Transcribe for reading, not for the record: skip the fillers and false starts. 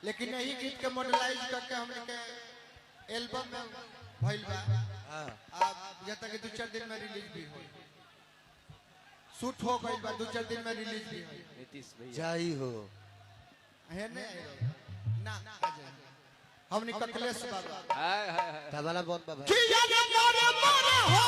लेकिन यही गीत के मॉडलाइज करके हमने के एल्बम में भइल बा। अब जब तक 2-4 दिन में रिलीज भी हो, शूट हो गइल बा, 2-4 दिन में रिलीज भी हो। नीतीश भैया जाई हो है ना हमने ककलेश बाबा हाय हाय हाय तबला बहुत बाबा कि याद मोरे मोरे हो